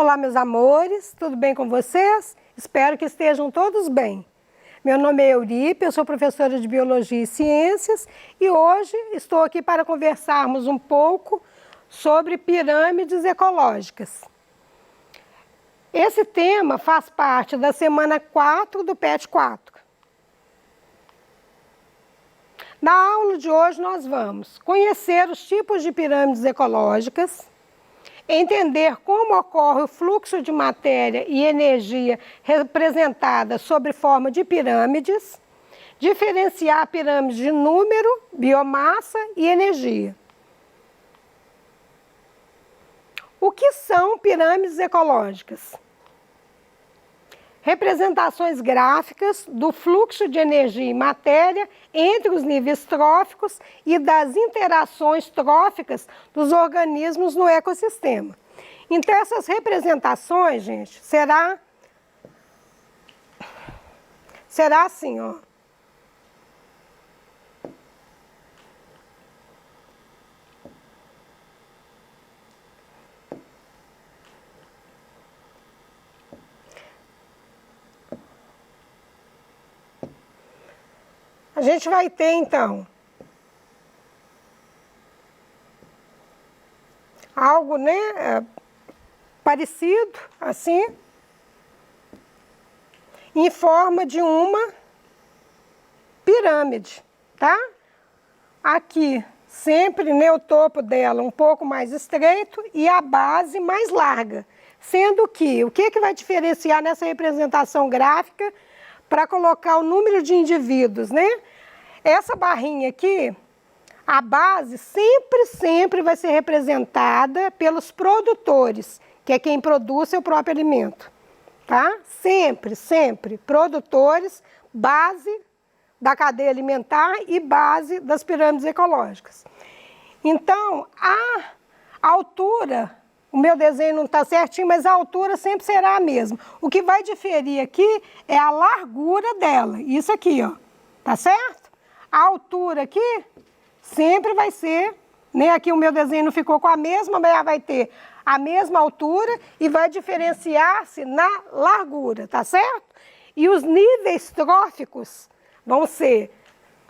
Olá, meus amores, tudo bem com vocês? Espero que estejam todos bem. Meu nome é Eurípides, eu sou professora de Biologia e Ciências e hoje estou aqui para conversarmos um pouco sobre pirâmides ecológicas. Esse tema faz parte da semana 4 do PET 4. Na aula de hoje nós vamos conhecer os tipos de pirâmides ecológicas, entender como ocorre o fluxo de matéria e energia representada sob forma de pirâmides, diferenciar pirâmides de número, biomassa e energia. O que são pirâmides ecológicas? Representações gráficas do fluxo de energia e matéria entre os níveis tróficos e das interações tróficas dos organismos no ecossistema. Então, essas representações, gente, será assim, ó. A gente vai ter, então, algo, né, parecido, assim, em forma de uma pirâmide, tá? Aqui, sempre, né, o topo dela um pouco mais estreito e a base mais larga. Sendo que, o que vai diferenciar nessa representação gráfica para colocar o número de indivíduos, né? Essa barrinha aqui, a base sempre vai ser representada pelos produtores, que é quem produz seu próprio alimento, tá? Sempre, produtores, base da cadeia alimentar e base das pirâmides ecológicas. Então, a altura, o meu desenho não está certinho, mas a altura sempre será a mesma. O que vai diferir aqui é a largura dela, isso aqui, ó, tá certo? A altura aqui sempre vai ser, né? Aqui o meu desenho não ficou com a mesma, mas ela vai ter a mesma altura e vai diferenciar-se na largura, tá certo? E os níveis tróficos vão ser,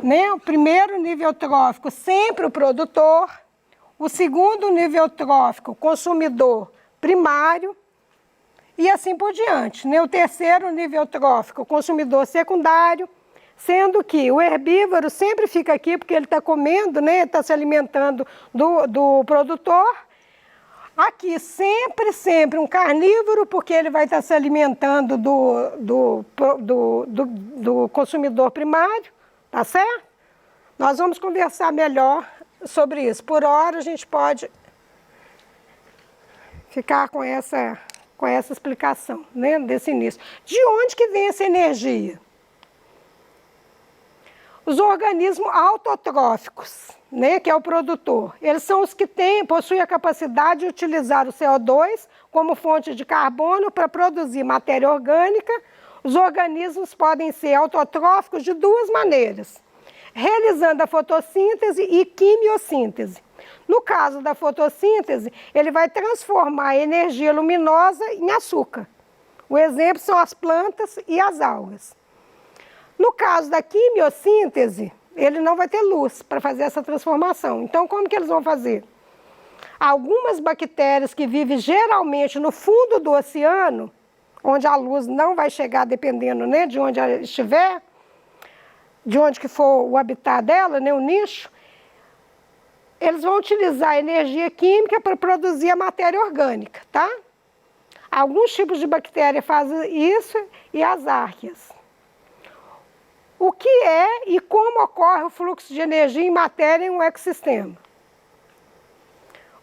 né? O primeiro nível trófico sempre o produtor, o segundo nível trófico consumidor primário e assim por diante, né? O terceiro nível trófico consumidor secundário, sendo que o herbívoro sempre fica aqui porque ele está comendo, né? Está se alimentando do produtor. Aqui sempre um carnívoro, porque ele vai estar se alimentando do consumidor primário, tá certo? Nós vamos conversar melhor sobre isso. Por hora a gente pode ficar com essa explicação, né? Desse início. De onde que vem essa energia? Os organismos autotróficos, né, que é o produtor, eles são os que possuem a capacidade de utilizar o CO2 como fonte de carbono para produzir matéria orgânica. Os organismos podem ser autotróficos de duas maneiras, realizando a fotossíntese e quimiossíntese. No caso da fotossíntese, ele vai transformar a energia luminosa em açúcar. O exemplo são as plantas e as algas. No caso da quimiossíntese, ele não vai ter luz para fazer essa transformação. Então, como que eles vão fazer? Algumas bactérias que vivem geralmente no fundo do oceano, onde a luz não vai chegar dependendo, né, de onde ela estiver, de onde que for o habitat dela, né, o nicho, eles vão utilizar a energia química para produzir a matéria orgânica, tá? Alguns tipos de bactéria fazem isso e as árqueas. O que é e como ocorre o fluxo de energia e matéria em um ecossistema?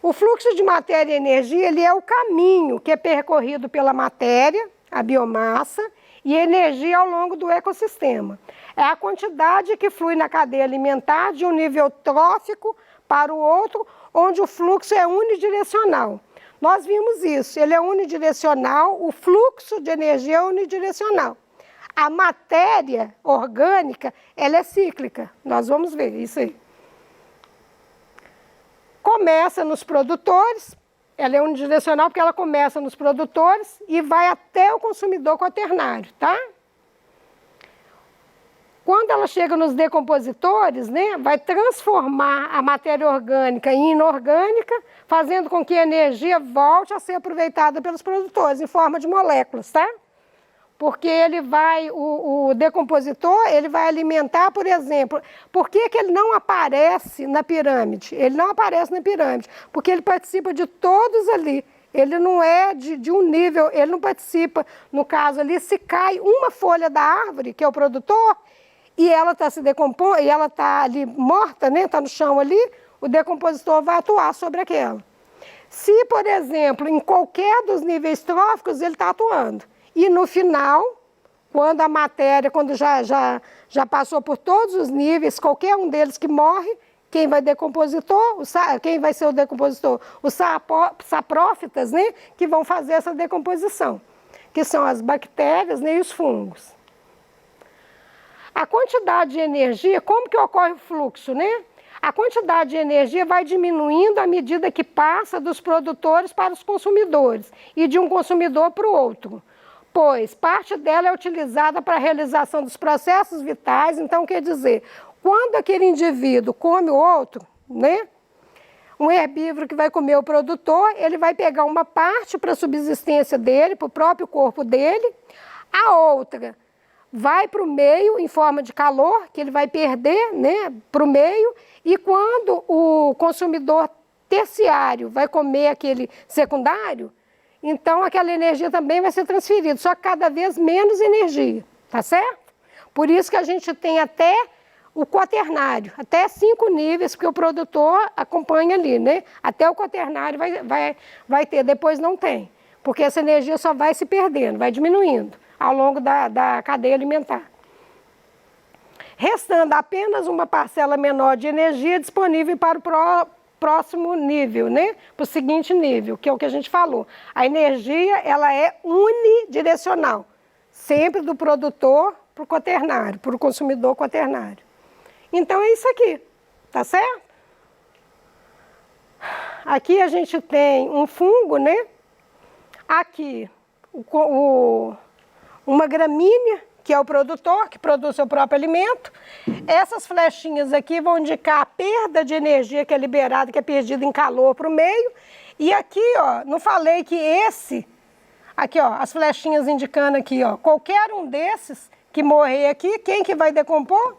O fluxo de matéria e energia, ele é o caminho que é percorrido pela matéria, a biomassa, e energia ao longo do ecossistema. É a quantidade que flui na cadeia alimentar de um nível trófico para o outro, onde o fluxo é unidirecional. Nós vimos isso, ele é unidirecional, o fluxo de energia é unidirecional. A matéria orgânica, ela é cíclica. Nós vamos ver isso aí. Começa nos produtores, Ela é unidirecional porque ela começa nos produtores e vai até o consumidor quaternário, tá? Quando ela chega nos decompositores, né, vai transformar a matéria orgânica em inorgânica, fazendo com que a energia volte a ser aproveitada pelos produtores em forma de moléculas, tá? Porque ele vai, o decompositor, ele vai alimentar, por exemplo, por que que ele não aparece na pirâmide? Ele não aparece na pirâmide, porque ele participa de todos ali. Ele não é de um nível, ele não participa, no caso ali, se cai uma folha da árvore, que é o produtor, e ela está se decompondo, e ela está ali morta, né? Está no chão ali, o decompositor vai atuar sobre aquela. Se, por exemplo, em qualquer dos níveis tróficos, ele está atuando. E no final, quando a matéria, quando já passou por todos os níveis, qualquer um deles que morre, quem vai decompositor, quem vai ser o decompositor? Os saprófitas, né, que vão fazer essa decomposição, que são as bactérias, né, e os fungos. A quantidade de energia, como que ocorre o fluxo, né? A quantidade de energia vai diminuindo à medida que passa dos produtores para os consumidores e de um consumidor para o outro, pois parte dela é utilizada para a realização dos processos vitais. Então, quer dizer, quando aquele indivíduo come o outro, né, um herbívoro que vai comer o produtor, ele vai pegar uma parte para a subsistência dele, para o próprio corpo dele, a outra vai para o meio em forma de calor, que ele vai perder, né, para o meio, e quando o consumidor terciário vai comer aquele secundário, então aquela energia também vai ser transferida, só que cada vez menos energia, tá certo? Por isso que a gente tem até o quaternário, até 5 níveis, porque o produtor acompanha ali, né? Até o quaternário vai ter, depois não tem, porque essa energia só vai se perdendo, vai diminuindo ao longo da cadeia alimentar. Restando apenas uma parcela menor de energia disponível para o próximo nível, né? Para o seguinte nível, que é o que a gente falou. A energia, ela é unidirecional, sempre do produtor para o quaternário, para o consumidor quaternário. Então é isso aqui, tá certo? Aqui a gente tem um fungo, né? Aqui uma gramínea, que é o produtor, que produz seu próprio alimento. Essas flechinhas aqui vão indicar a perda de energia que é liberada, que é perdida em calor para o meio. E aqui, ó, não falei que aqui, ó, as flechinhas indicando aqui, ó, qualquer um desses que morrer aqui, quem que vai decompor?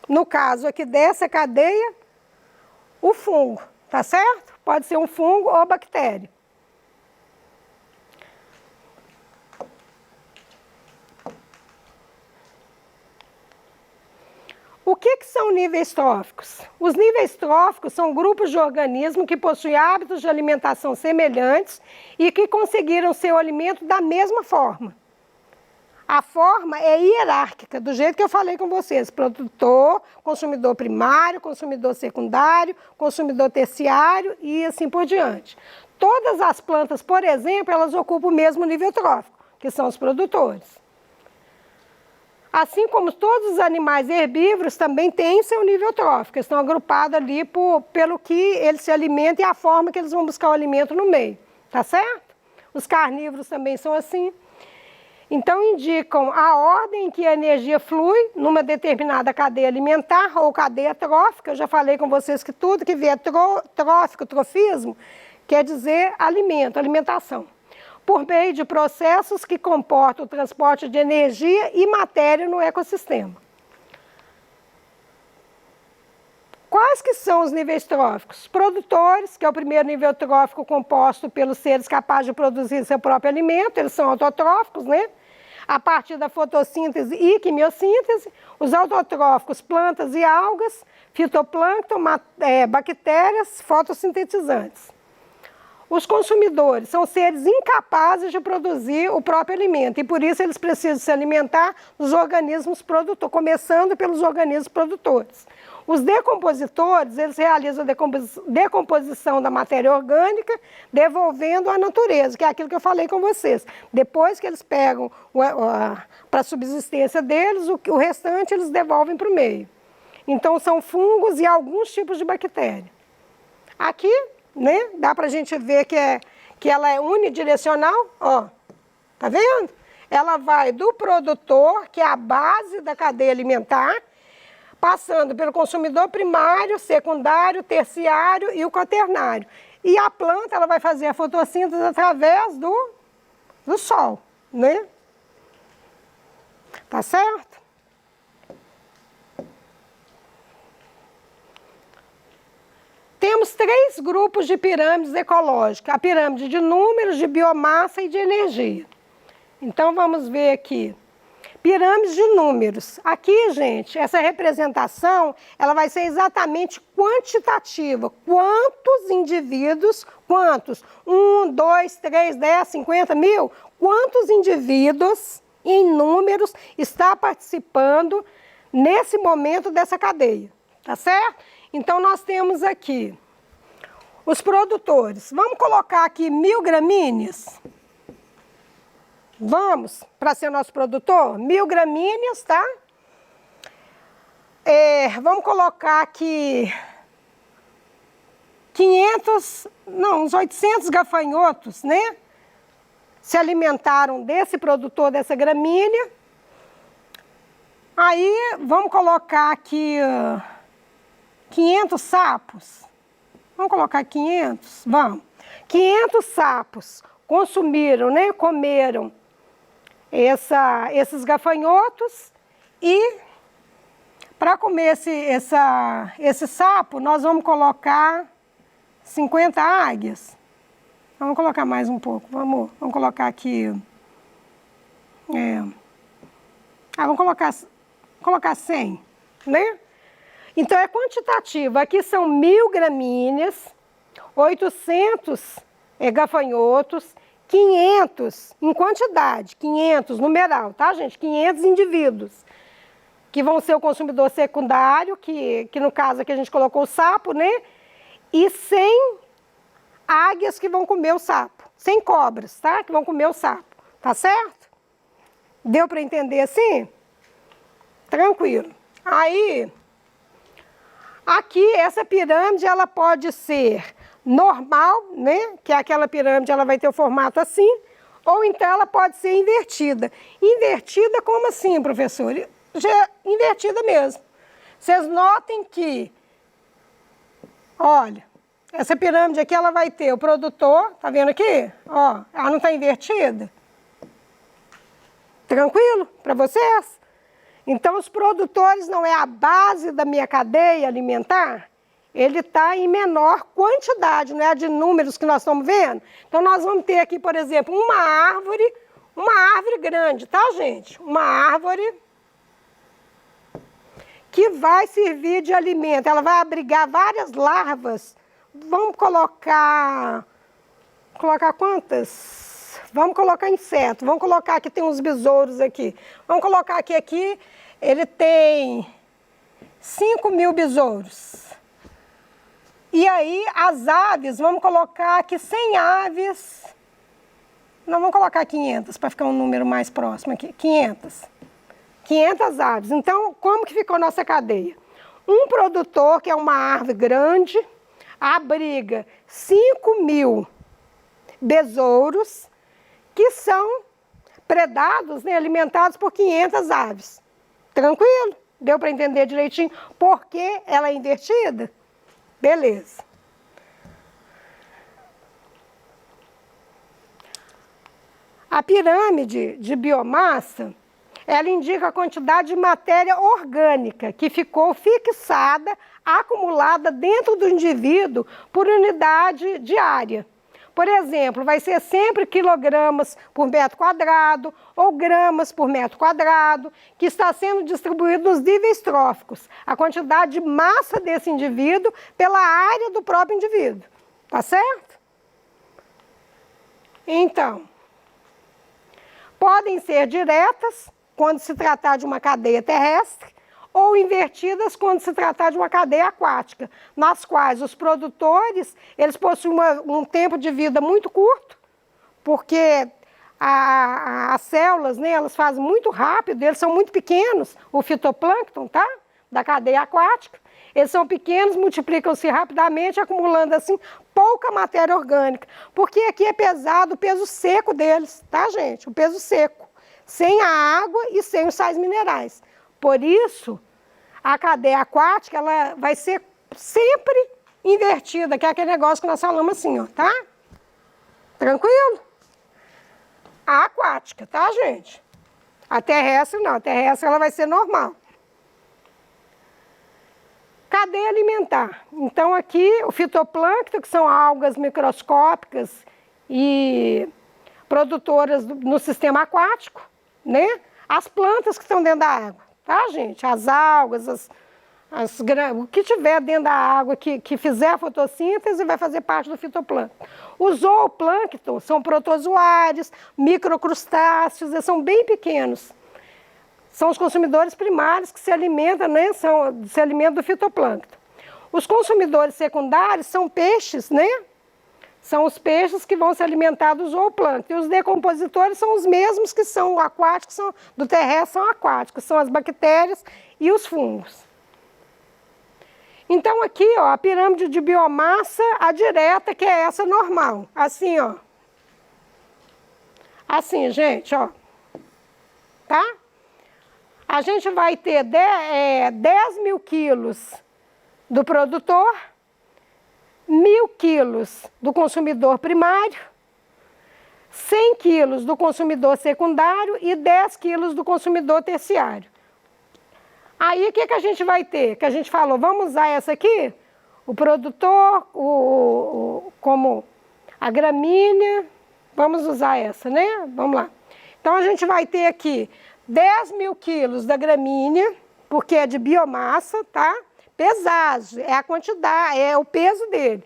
No caso aqui dessa cadeia, o fungo, tá certo? Pode ser um fungo ou bactéria. O que são níveis tróficos? Os níveis tróficos são grupos de organismos que possuem hábitos de alimentação semelhantes e que conseguiram seu alimento da mesma forma. A forma é hierárquica, do jeito que eu falei com vocês: produtor, consumidor primário, consumidor secundário, consumidor terciário e assim por diante. Todas as plantas, por exemplo, elas ocupam o mesmo nível trófico, que são os produtores. Assim como todos os animais herbívoros também têm seu nível trófico, estão agrupados ali pelo que eles se alimentam e a forma que eles vão buscar o alimento no meio, tá certo? Os carnívoros também são assim. Então indicam a ordem em que a energia flui numa determinada cadeia alimentar ou cadeia trófica. Eu já falei com vocês que tudo que vier trófico, trofismo, quer dizer alimento, alimentação, por meio de processos que comportam o transporte de energia e matéria no ecossistema. Quais que são os níveis tróficos? Produtores, que é o primeiro nível trófico composto pelos seres capazes de produzir seu próprio alimento, eles são autotróficos, né? A partir da fotossíntese e quimiossíntese. Os autotróficos, plantas e algas, fitoplâncton, bactérias, fotossintetizantes. Os consumidores são seres incapazes de produzir o próprio alimento e por isso eles precisam se alimentar dos organismos produtores, começando pelos organismos produtores. Os decompositores, eles realizam a decomposição da matéria orgânica, devolvendo à natureza, que é aquilo que eu falei com vocês. Depois que eles pegam para a subsistência deles, o restante eles devolvem para o meio. Então são fungos e alguns tipos de bactéria. Aqui né? Dá para a gente ver que ela é unidirecional, ó, tá vendo? Ela vai do produtor, que é a base da cadeia alimentar, passando pelo consumidor primário, secundário, terciário e o quaternário. E a planta, ela vai fazer a fotossíntese através do sol, né? Tá certo? Temos 3 grupos de pirâmides ecológicas, a pirâmide de números, de biomassa e de energia. Então, vamos ver aqui. Pirâmides de números. Aqui, gente, essa representação, ela vai ser exatamente quantitativa. Quantos indivíduos, quantos? 1, 2, 3, 10, 50 mil? Quantos indivíduos, em números, está participando nesse momento dessa cadeia? Tá certo? Então, nós temos aqui os produtores. Vamos colocar aqui 1000 gramíneas? Vamos, para ser nosso produtor? 1000 gramíneas, tá? Vamos colocar aqui uns 800 gafanhotos, né? Se alimentaram desse produtor, dessa gramínea. Aí, vamos colocar aqui 500 sapos. Vamos colocar 500? Vamos. 500 sapos consumiram, né? Comeram esses gafanhotos e para comer esse sapo, nós vamos colocar 50 águias. Vamos colocar mais um pouco, vamos colocar aqui, vamos colocar 100, né? Então, é quantitativo. Aqui são 1000 gramíneas, 800 gafanhotos, 500 em quantidade, 500 numeral, tá, gente? 500 indivíduos, que vão ser o consumidor secundário, que no caso aqui a gente colocou o sapo, né? E 100 águias que vão comer o sapo, 100 cobras, tá? Que vão comer o sapo, tá certo? Deu para entender assim? Tranquilo. Aí, aqui, essa pirâmide, ela pode ser normal, né? Que é aquela pirâmide, ela vai ter o formato assim, ou então ela pode ser invertida. Invertida como assim, professor? Já invertida mesmo. Vocês notem que, olha, essa pirâmide aqui, ela vai ter o produtor, tá vendo aqui? Ó, ela não está invertida? Tranquilo para vocês? Então, os produtores não é a base da minha cadeia alimentar? Ele está em menor quantidade, não é de números que nós estamos vendo? Então, nós vamos ter aqui, por exemplo, uma árvore grande, tá, gente? Uma árvore que vai servir de alimento. Ela vai abrigar várias larvas. Vamos colocar quantas? Vamos colocar inseto. Vamos colocar aqui, tem uns besouros aqui. Vamos colocar aqui, ele tem 5.000 besouros. E aí, as aves, vamos colocar aqui 100 aves. Não, vamos colocar 500, para ficar um número mais próximo aqui. 500 aves. Então, como que ficou nossa cadeia? Um produtor, que é uma árvore grande, abriga 5.000 besouros, que são predados, né, alimentados por 500 aves. Tranquilo? Deu para entender direitinho por que ela é invertida? Beleza. A pirâmide de biomassa, ela indica a quantidade de matéria orgânica que ficou fixada, acumulada dentro do indivíduo por unidade diária. Por exemplo, vai ser sempre quilogramas por metro quadrado ou gramas por metro quadrado, que está sendo distribuído nos níveis tróficos, a quantidade de massa desse indivíduo pela área do próprio indivíduo. Tá certo? Então, podem ser diretas, quando se tratar de uma cadeia terrestre, ou invertidas quando se tratar de uma cadeia aquática, nas quais os produtores, eles possuem um tempo de vida muito curto, porque as células, né, elas fazem muito rápido, eles são muito pequenos, o fitoplâncton, tá? Da cadeia aquática. Eles são pequenos, multiplicam-se rapidamente, acumulando assim pouca matéria orgânica. Porque aqui é pesado o peso seco deles, tá, gente? O peso seco, sem a água e sem os sais minerais. Por isso, a cadeia aquática ela vai ser sempre invertida, que é aquele negócio que nós falamos assim, ó, tá? Tranquilo? A aquática, tá, gente? A terrestre não, a terrestre ela vai ser normal. Cadeia alimentar. Então aqui o fitoplâncton, que são algas microscópicas e produtoras no sistema aquático, né? As plantas que estão dentro da água, tá, gente? As algas, o que tiver dentro da água que fizer a fotossíntese vai fazer parte do fitoplâncton. Os zooplâncton são protozoários, microcrustáceos, eles são bem pequenos. São os consumidores primários que se alimentam, né? Se alimentam do fitoplâncton. Os consumidores secundários são peixes, né? São os peixes que vão se alimentar do zooplâncton. E os decompositores são os mesmos que são aquáticos, do terrestre são aquáticos, são as bactérias e os fungos. Então aqui, ó, a pirâmide de biomassa, a direta, que é essa normal. Assim, ó. Assim, gente, ó. Tá? A gente vai ter 10 mil quilos do produtor, 1.000 quilos do consumidor primário, 100 quilos do consumidor secundário e 10 quilos do consumidor terciário. Aí o que a gente vai ter? Que a gente falou, vamos usar essa aqui, o produtor, como a gramínea, vamos usar essa, né? Vamos lá. Então a gente vai ter aqui 10 mil quilos da gramínea, porque é de biomassa, tá? Pesagem, é a quantidade, é o peso dele.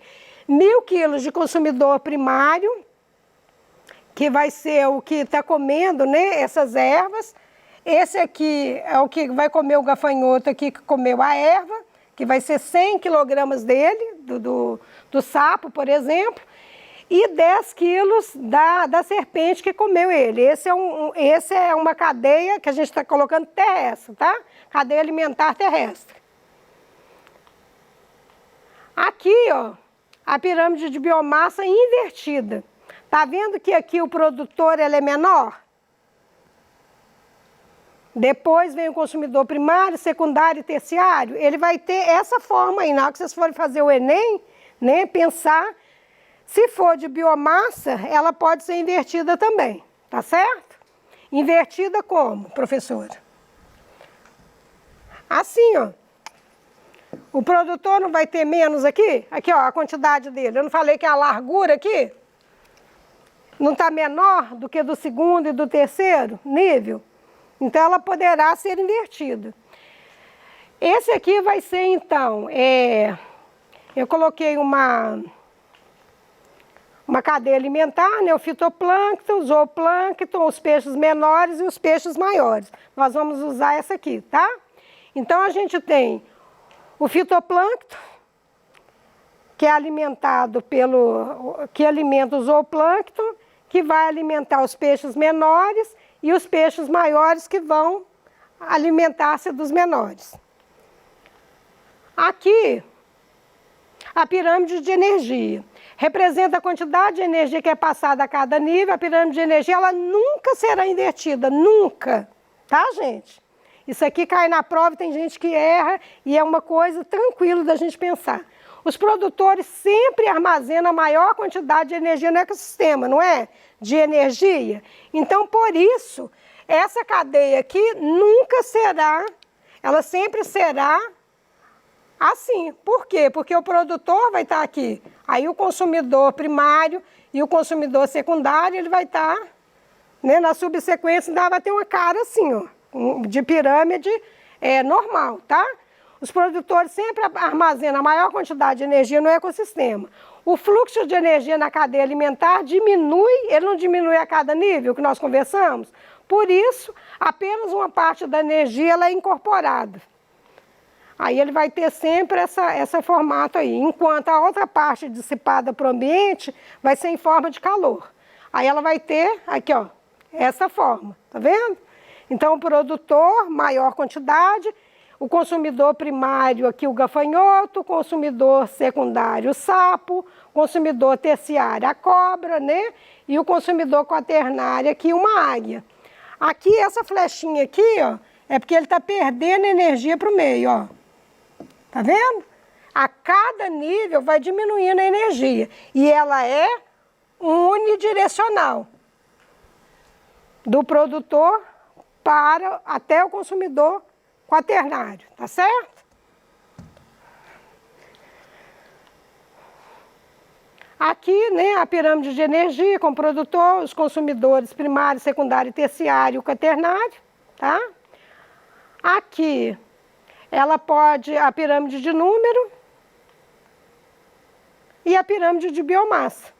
1.000 quilos de consumidor primário, que vai ser o que está comendo, né? Essas ervas. Esse aqui é o que vai comer o gafanhoto aqui, que comeu a erva, que vai ser 100 quilogramas dele, do sapo, por exemplo. E 10 quilos da serpente que comeu ele. Esse é uma cadeia que a gente está colocando terrestre, tá? Cadeia alimentar terrestre. Aqui, ó, a pirâmide de biomassa invertida. Tá vendo que aqui o produtor ele é menor? Depois vem o consumidor primário, secundário e terciário. Ele vai ter essa forma aí. Na hora que vocês forem fazer o Enem, né, pensar... Se for de biomassa, ela pode ser invertida também, tá certo? Invertida como, professora? Assim, ó. O produtor não vai ter menos aqui? Aqui, ó, a quantidade dele. Eu não falei que a largura aqui não está menor do que do segundo e do terceiro nível? Então, ela poderá ser invertida. Esse aqui vai ser, então, eu coloquei uma cadeia alimentar, né? O fitoplâncton, o zooplâncton, os peixes menores e os peixes maiores. Nós vamos usar essa aqui, tá? Então, a gente tem o fitoplâncton, que é alimentado que alimenta o zooplâncton, que vai alimentar os peixes menores e os peixes maiores que vão alimentar-se dos menores. Aqui, a pirâmide de energia. Representa a quantidade de energia que é passada a cada nível. A pirâmide de energia, ela nunca será invertida, nunca. Tá, gente? Isso aqui cai na prova e tem gente que erra e é uma coisa tranquila da gente pensar. Os produtores sempre armazenam a maior quantidade de energia no ecossistema, não é? De energia. Então, por isso, essa cadeia aqui nunca será, ela sempre será assim. Por quê? Porque o produtor vai estar aqui. Aí o consumidor primário e o consumidor secundário, ele vai estar, né, na subsequência, ainda vai ter uma cara assim, ó, de pirâmide normal, tá? Os produtores sempre armazenam a maior quantidade de energia no ecossistema. O fluxo de energia na cadeia alimentar diminui, ele não diminui a cada nível que nós conversamos. Por isso, apenas uma parte da energia ela é incorporada. Aí ele vai ter sempre esse formato aí, enquanto a outra parte dissipada para o ambiente vai ser em forma de calor. Aí ela vai ter, aqui ó, essa forma, tá vendo? Então o produtor, maior quantidade, o consumidor primário aqui o gafanhoto, o consumidor secundário o sapo, o consumidor terciário a cobra, né? E o consumidor quaternário aqui uma águia. Aqui, essa flechinha aqui, ó, é porque ele está perdendo energia para o meio, ó. Tá vendo? A cada nível vai diminuindo a energia. E ela é unidirecional. Do produtor para até o consumidor quaternário, tá certo? Aqui, né, a pirâmide de energia com o produtor, os consumidores primário, secundário, terciário e quaternário, tá? Aqui, ela pode, a pirâmide de número e a pirâmide de biomassa.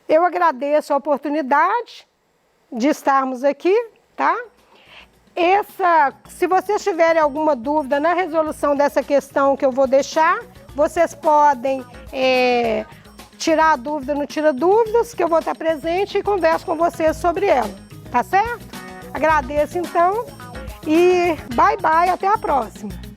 Eu agradeço a oportunidade de estarmos aqui, tá? Se vocês tiverem alguma dúvida na resolução dessa questão que eu vou deixar, vocês podem tirar a dúvida no Tira Dúvidas, que eu vou estar presente e converso com vocês sobre ela, tá certo? Agradeço então e bye bye, até a próxima.